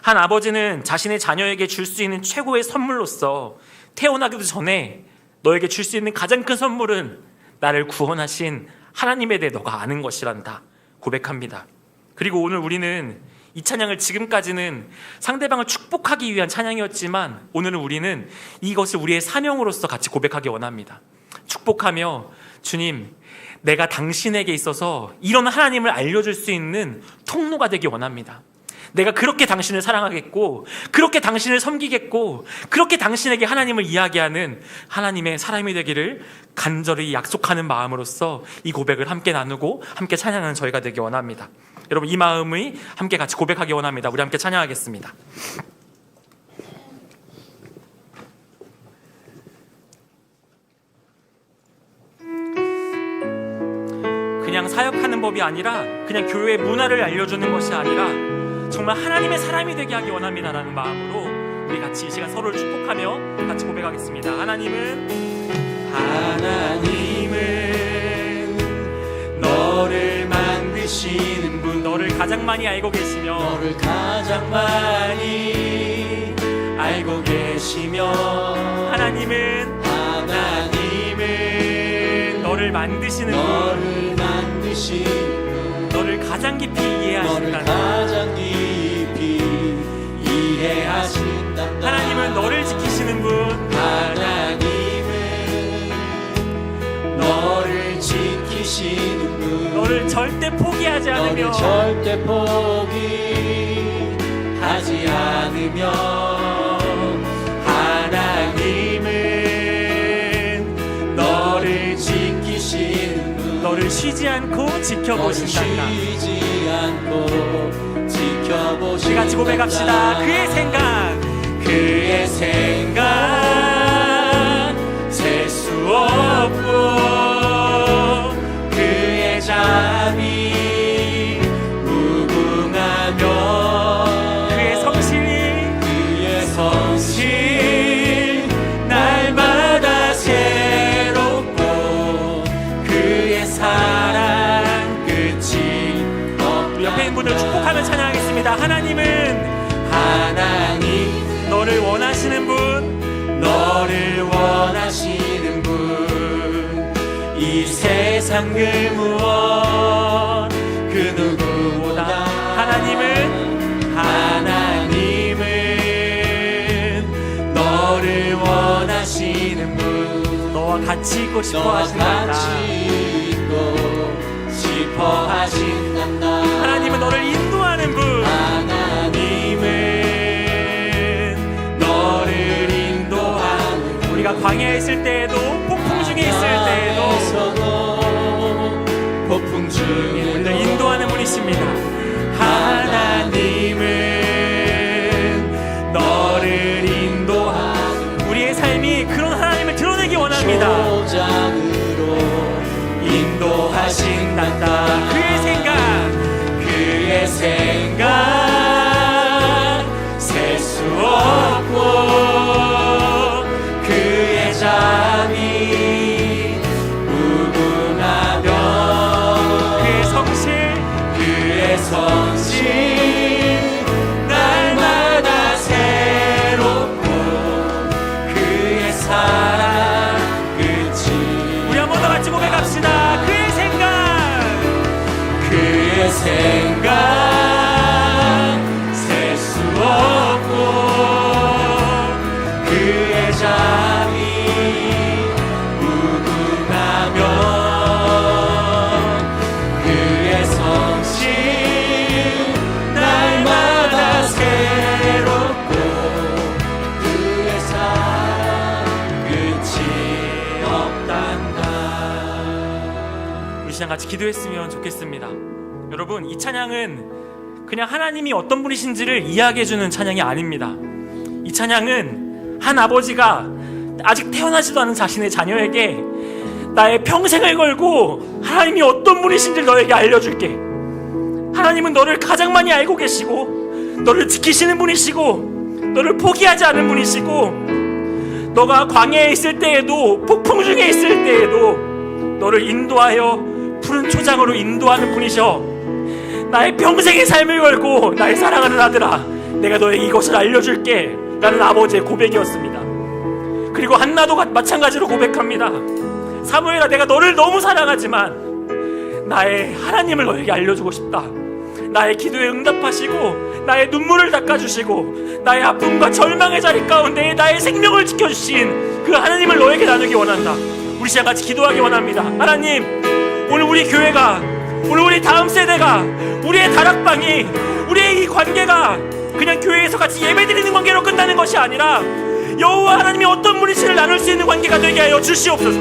한 아버지는 자신의 자녀에게 줄 수 있는 최고의 선물로서 태어나기도 전에 너에게 줄 수 있는 가장 큰 선물은 나를 구원하신 하나님에 대해 너가 아는 것이란다 고백합니다. 그리고 오늘 우리는 이 찬양을 지금까지는 상대방을 축복하기 위한 찬양이었지만 오늘은 우리는 이것을 우리의 사명으로서 같이 고백하기 원합니다. 축복하며 주님, 내가 당신에게 있어서 이런 하나님을 알려줄 수 있는 통로가 되기 원합니다. 내가 그렇게 당신을 사랑하겠고 그렇게 당신을 섬기겠고 그렇게 당신에게 하나님을 이야기하는 하나님의 사람이 되기를 간절히 약속하는 마음으로서 이 고백을 함께 나누고 함께 찬양하는 저희가 되기 원합니다. 여러분, 이 마음이 함께 같이 고백하기 원합니다. 우리 함께 찬양하겠습니다. 그냥 사역하는 법이 아니라 그냥 교회 문화를 알려주는 것이 아니라 정말 하나님의 사람이 되게 하기 원합니다라는 마음으로 우리 같이 이 시간 서로를 축복하며 같이 고백하겠습니다. 하나님은 너를 만드시는 분, 너를 가장 많이 알고 계시며 너를 가장 많이 알고 계시며 하나님은 너를 만드시는 분, 너를 가장 깊이 이해하신다. 하나님은 너를 지키시는 분, 하나님은 너를 지키시는 분, 너를 절대 포기하지 않으며 너를 절대 포기하지 않으며 하나님은 너를 지키시는 분, 너를 쉬지 않고 지켜보신단다. 쉬지 않고 지켜보신단다. 우리 같이 고백합시다. 그의 생각 셀 수 없고 그의 자비 무궁하며 그의 성실 날마다 새롭고 그의 사랑 끝이 없다. 옆에 있는 분들 축복하며 찬양하겠습니다. 하나님 너를 원하시는 분, 너를 원하시는 분, 이 세상 그 무엇 그 누구보다 하나님은 너를 원하시는 분, 너와 같이 있고 싶어 너와 하신단다. 같이 있고 싶어 하신단다. 하나님은 너를 인도하는 분, 우리가 광야에 있을 때에도 폭풍 중에 있을 때에도 폭풍 중에 우리를 인도하는 분이십니다. 하나님은 너를 인도하는 우리의 삶이 그런 하나님을 드러내기 원합니다. 조장으로 인도하신단다. 그의 생각 셀 수 없고 그의 자비 무궁하며 그의 성실 날마다 새롭고 그의 사랑 끝이. 우리 한 번 더 같이 고백합시다. 그의 생각 셀 수 없고 그의 자비 무궁하며 그의 성실 날마다 새롭고 그의 사랑 끝이 없단다. 우리 시간 같이 기도했으면 좋겠습니다. 여러분, 이 찬양은 그냥 하나님이 어떤 분이신지를 이야기해주는 찬양이 아닙니다. 이 찬양은 한 아버지가 아직 태어나지도 않은 자신의 자녀에게 나의 평생을 걸고 하나님이 어떤 분이신지 너에게 알려줄게. 하나님은 너를 가장 많이 알고 계시고 너를 지키시는 분이시고 너를 포기하지 않은 분이시고 너가 광야에 있을 때에도 폭풍 중에 있을 때에도 너를 인도하여 푸른 초장으로 인도하는 분이셔. 나의 평생의 삶을 걸고 나의 사랑하는 아들아, 내가 너에게 이것을 알려줄게 라는 아버지의 고백이었습니다. 그리고 한나도 마찬가지로 고백합니다. 사무엘아, 내가 너를 너무 사랑하지만 나의 하나님을 너에게 알려주고 싶다. 나의 기도에 응답하시고 나의 눈물을 닦아주시고 나의 아픔과 절망의 자리 가운데 나의 생명을 지켜주신 그 하나님을 너에게 나누기 원한다. 우리 시간 같이 기도하기 원합니다. 하나님, 오늘 우리 교회가, 오늘 우리 다음 세대가, 우리의 다락방이, 우리의 이 관계가 그냥 교회에서 같이 예배드리는 관계로 끝나는 것이 아니라 여호와 하나님이 어떤 분이신지를 나눌 수 있는 관계가 되게 하여 주시옵소서.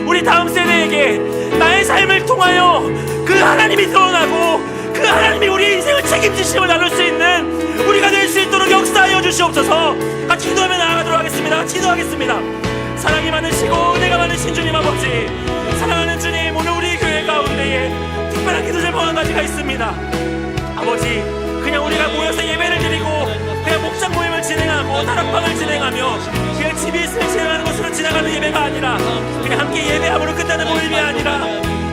우리 다음 세대에게 나의 삶을 통하여 그 하나님이 드러나고 그 하나님이 우리의 인생을 책임지심을 나눌 수 있는 우리가 될 수 있도록 역사하여 주시옵소서. 같이 기도하며 나아가도록 하겠습니다. 같이 기도하겠습니다. 사랑이 많으시고 내가 많으신 주님 아버지, 사랑하는 주님, 오늘 우리 교회 가운데에 특별한 기도 제목 한 가지가 있습니다. 아버지, 그냥 우리가 모여서 예배를 드리고 그냥 목장 모임을 진행하고 다락방을 진행하며 그냥 집에 있으면 진행하는 것으로 지나가는 예배가 아니라 그냥 함께 예배함으로 끝나는 모임이 아니라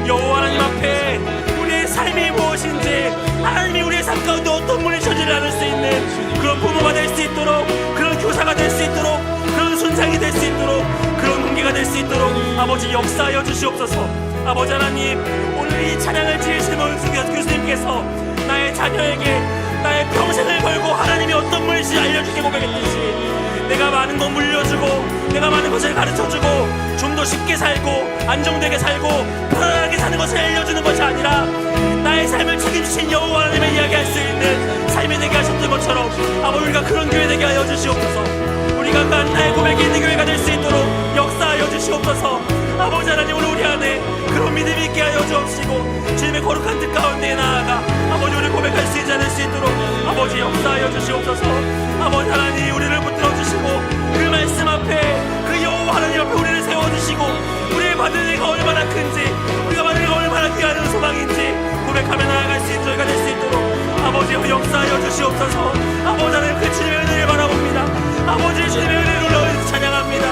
여호와 하나님 앞에 우리의 삶이 무엇인지, 하나님이 우리의 삶 가운데 어떤 분이신지를 나눌 수 있는 그런 부모가 될 수 있도록, 그런 교사가 될 수 있도록, 그런 순장이 될 수 있도록, 그런 공기가 될 수 있도록 아버지 역사하여 주시옵소서. 아버지 하나님, 오늘 이 찬양을 지으신 원수 교수님께서 나의 자녀에게 나의 평생을 걸고 하나님이 어떤 분인지 알려주게 고백했듯이 내가 많은 거 물려주고 내가 많은 것을 가르쳐주고 좀 더 쉽게 살고 안정되게 살고 편안하게 사는 것을 알려주는 것이 아니라 나의 삶을 책임지신 여호와 하나님을 이야기할 수 있는 삶이 되게 하셨던 것처럼 아버지, 우리가 그런 교회 되게 하여 주시옵소서. 우리가 그 나의 고백이 있는 교회가 될 수 있도록 역사하여 주시옵소서. 아버지 하나님, 오늘 우리 안에 그런 믿음이 있게 하여 주옵시고 주님의 거룩한 뜻 가운데 나아가 아버지 우리 고백할 수 있지 않을 수 있도록 아버지 역사하여 주시옵소서. 아버지 하나님, 우리를 붙들어 주시고 그 말씀 앞에, 그 여호와 하나님 앞에 우리를 세워주시고 우리의 받은 은혜가 얼마나 큰지, 우리가 받은 은혜가 얼마나 귀한 소망인지 고백하며 나아갈 수 있는 저희가 될 수 있도록 아버지 역사하여 주시옵소서. 아버지 하나님, 그 주님의 은혜를 바라봅니다. 아버지 주님의 은혜를 올라오셔서 찬양합니다.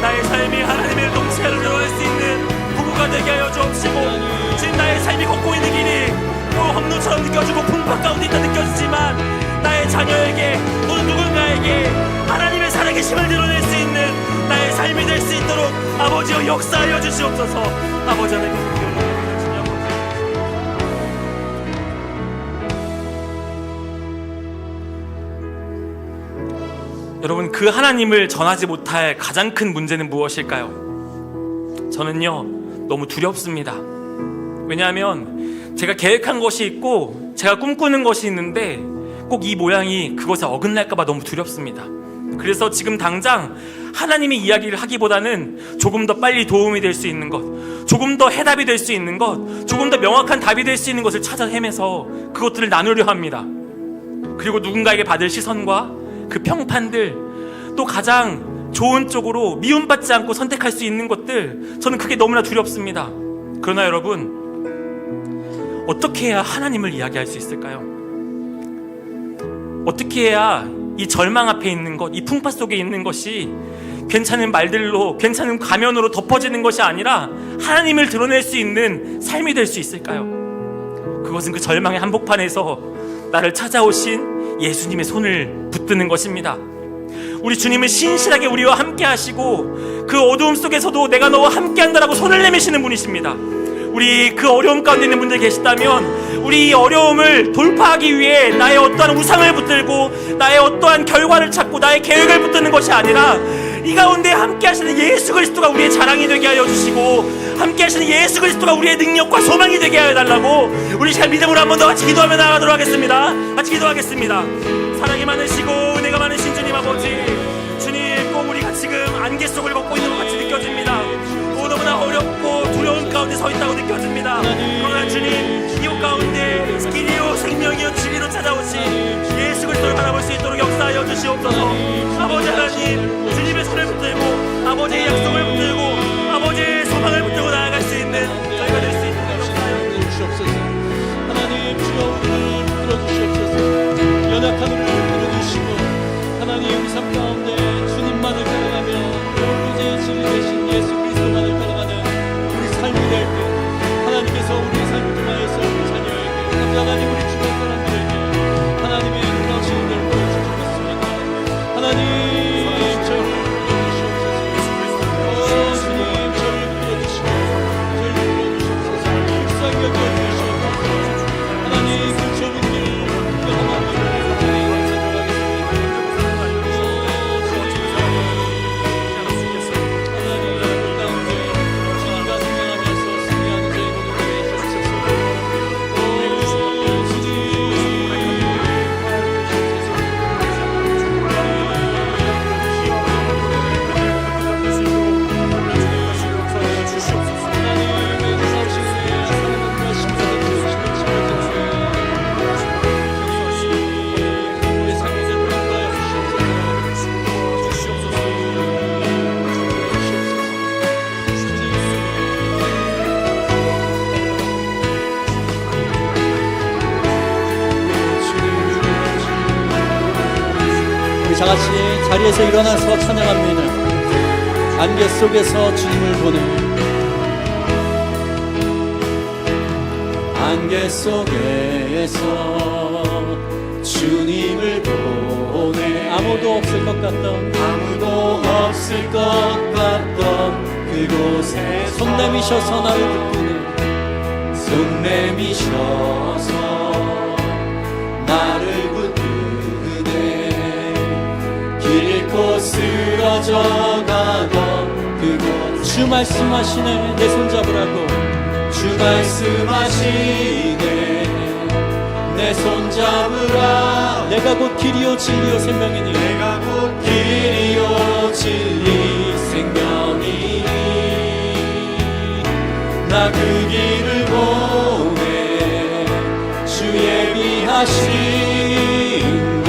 나의 삶이 하나님의 동시에를 드러낼 수 있는 부부가 되게 하여 주옵시고, 지금 나의 삶이 걷고 있는 길이 험로처럼 느껴지고 풍파 가운데 있다 느껴지지만 나의 자녀에게 또는 누군가에게 하나님의 살아계심을 드러낼 수 있는 나의 삶이 될 수 있도록 아버지여 역사하여 주시옵소서. 아버지 하나님, 여러분, 그 하나님을 전하지 못할 가장 큰 문제는 무엇일까요? 저는요, 너무 두렵습니다. 왜냐하면 제가 계획한 것이 있고 제가 꿈꾸는 것이 있는데 꼭 이 모양이 그것에 어긋날까봐 너무 두렵습니다. 그래서 지금 당장 하나님이 이야기를 하기보다는 조금 더 빨리 도움이 될 수 있는 것, 조금 더 해답이 될 수 있는 것, 조금 더 명확한 답이 될 수 있는 것을 찾아 헤매서 그것들을 나누려 합니다. 그리고 누군가에게 받을 시선과 그 평판들, 또 가장 좋은 쪽으로 미움받지 않고 선택할 수 있는 것들, 저는 그게 너무나 두렵습니다. 그러나 여러분, 어떻게 해야 하나님을 이야기할 수 있을까요? 어떻게 해야 이 절망 앞에 있는 것, 이 풍파 속에 있는 것이 괜찮은 말들로, 괜찮은 가면으로 덮어지는 것이 아니라 하나님을 드러낼 수 있는 삶이 될 수 있을까요? 그것은 그 절망의 한복판에서 나를 찾아오신 예수님의 손을 붙드는 것입니다. 우리 주님은 신실하게 우리와 함께 하시고 그 어두움 속에서도 내가 너와 함께 한다라고 손을 내미시는 분이십니다. 우리 그 어려움 가운데 있는 분들 계시다면 우리 이 어려움을 돌파하기 위해 나의 어떠한 우상을 붙들고 나의 어떠한 결과를 찾고 나의 계획을 붙드는 것이 아니라 이 가운데 함께 하시는 예수 그리스도가 우리의 자랑이 되게 하여 주시고 함께 하시는 예수 그리스도가 우리의 능력과 소망이 되게 하여 달라고 우리 잘 믿음으로 한 번 더 같이 기도하며 나아가도록 하겠습니다. 같이 기도하겠습니다. 사랑이 많으시고 은혜가 많으신 주님 아버지, 주님, 꼭 우리가 지금 안개 속을 걷고 있는 것 같이 느껴집니다. 너무나 어렵고 두려운 가운데 서 있다고 느껴집니다. 그러나 주님, 이곳 가운데 길이요 생명이요 진리로 찾아오신 예수 그리스도를 바라볼 수 있도록 역사하여 주시옵소서. 주님, 주님의 손을 붙들고 아버지의 약속을 붙들고 아버지의 소망을 붙들고 나아갈 수 있는 저희가 될 수 있는 하나님 주여 우리를 붙들어 주시옵소서. 연약한 우리를 붙들어 주시고 하나님 우리 삶 가운데 주님만을 따라가며 오로지 진리 되신 예수 그리스도만을 따라가는 우리 삶이 될 때 하나님께서 우리의 삶을 통하여서 우리 자녀에게 또 하나님 우리 주변 사람들에게 하나님의 놀라우신 은혜를 보여주실 것입니다. 하나님 저희를 붙들어 주시옵소서. 주님 저희를 붙들어 주시고 저희를 붙들어 주시옵소서. 불쌍히 여겨주시옵소서. 하나님 그 좁은 길 험한 길을 하나님 다같이 자리에서 일어나서 찬양합니다. 안개 속에서 주님을 보내 안개 속에서 주님을 보내 아무도 없을 것 같던 그곳에 손 내미셔서 나를 붙드네 손 내미셔서 나를 길고 쓰러져 가던 그곳 주 말씀하시네 내 손 잡으라고 주 말씀하시네 내 손 잡으라 내가 곧 길이요 진리요 생명이니 내가 곧 길이요 진리 생명이니 나 그 길을 보내 주 예비하신 곳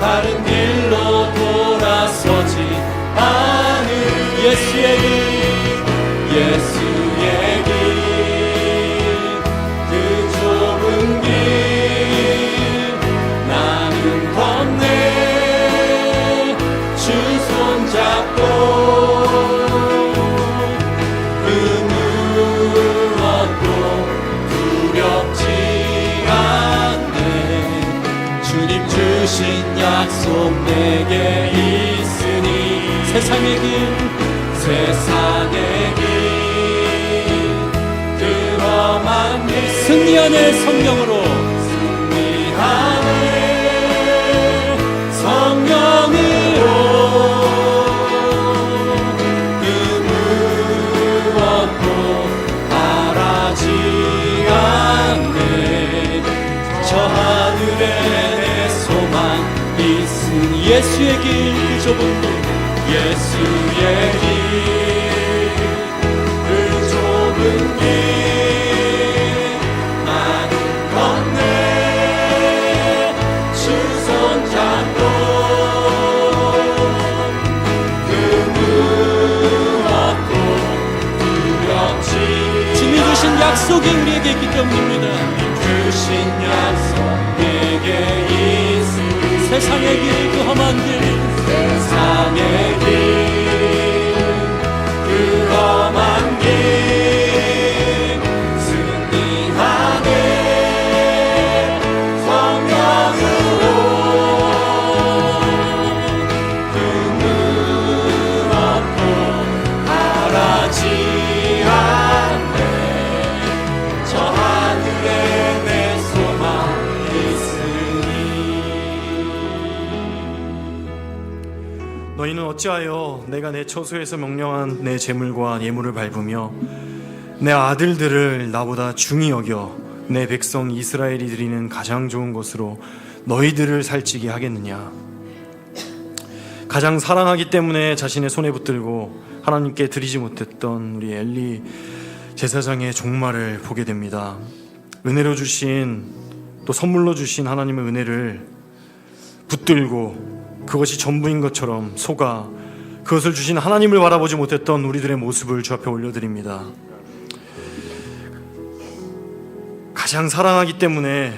다른 길로 돌아서지 않은 예수의 길 그 좁은 길 나는 건네 주 손잡고 그 무엇도 두렵지 않네 주님 주신 약속 내게 있으니 세상의 길 그 험한 길 승리하네 성령으로 그 무엇도 바라지 않네 저 하늘에 예수의 길 그 좁은 길 예수의 길 그 좁은 길 나는 건네 주 손잡고 그 무엇도 두렵지 주님 주신 약속이 우리에게 있기 때문입니다. 주신 약속 내게 있으니 세상의 길 그 험한 길 세상의 길 그 험한 길 승리하네 성령으로 그 무엇도 바라지 않네 저 하늘에 내 소망 너희는 어찌하여 내가 내 처소에서 명령한 내 제물과 예물을 밟으며 내 아들들을 나보다 중히 여겨 내 백성 이스라엘이 드리는 가장 좋은 것으로 너희들을 살찌게 하겠느냐. 가장 사랑하기 때문에 자신의 손에 붙들고 하나님께 드리지 못했던 우리 엘리 제사장의 종말을 보게 됩니다. 은혜로 주신 또 선물로 주신 하나님의 은혜를 붙들고 그것이 전부인 것처럼 속아 그것을 주신 하나님을 바라보지 못했던 우리들의 모습을 주 앞에 올려드립니다. 가장 사랑하기 때문에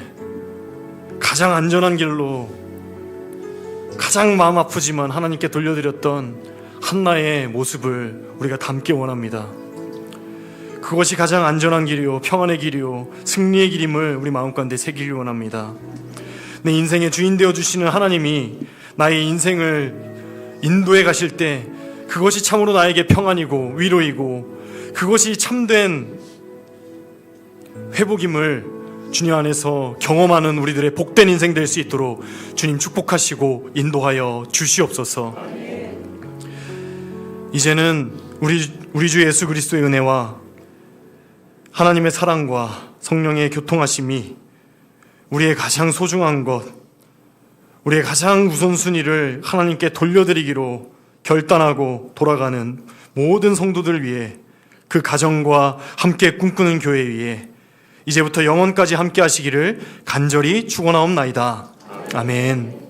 가장 안전한 길로 가장 마음 아프지만 하나님께 돌려드렸던 한나의 모습을 우리가 담기 원합니다. 그것이 가장 안전한 길이요, 평안의 길이요, 승리의 길임을 우리 마음 가운데 새기기 원합니다. 내 인생의 주인 되어주시는 하나님이 나의 인생을 인도해 가실 때 그것이 참으로 나에게 평안이고 위로이고 그것이 참된 회복임을 주님 안에서 경험하는 우리들의 복된 인생 될 수 있도록 주님 축복하시고 인도하여 주시옵소서. 이제는 우리 주 예수 그리스도의 은혜와 하나님의 사랑과 성령의 교통하심이 우리의 가장 소중한 것, 우리의 가장 우선순위를 하나님께 돌려드리기로 결단하고 돌아가는 모든 성도들 위해, 그 가정과 함께 꿈꾸는 교회 위에 이제부터 영원까지 함께 하시기를 간절히 축원하옵나이다. 아멘.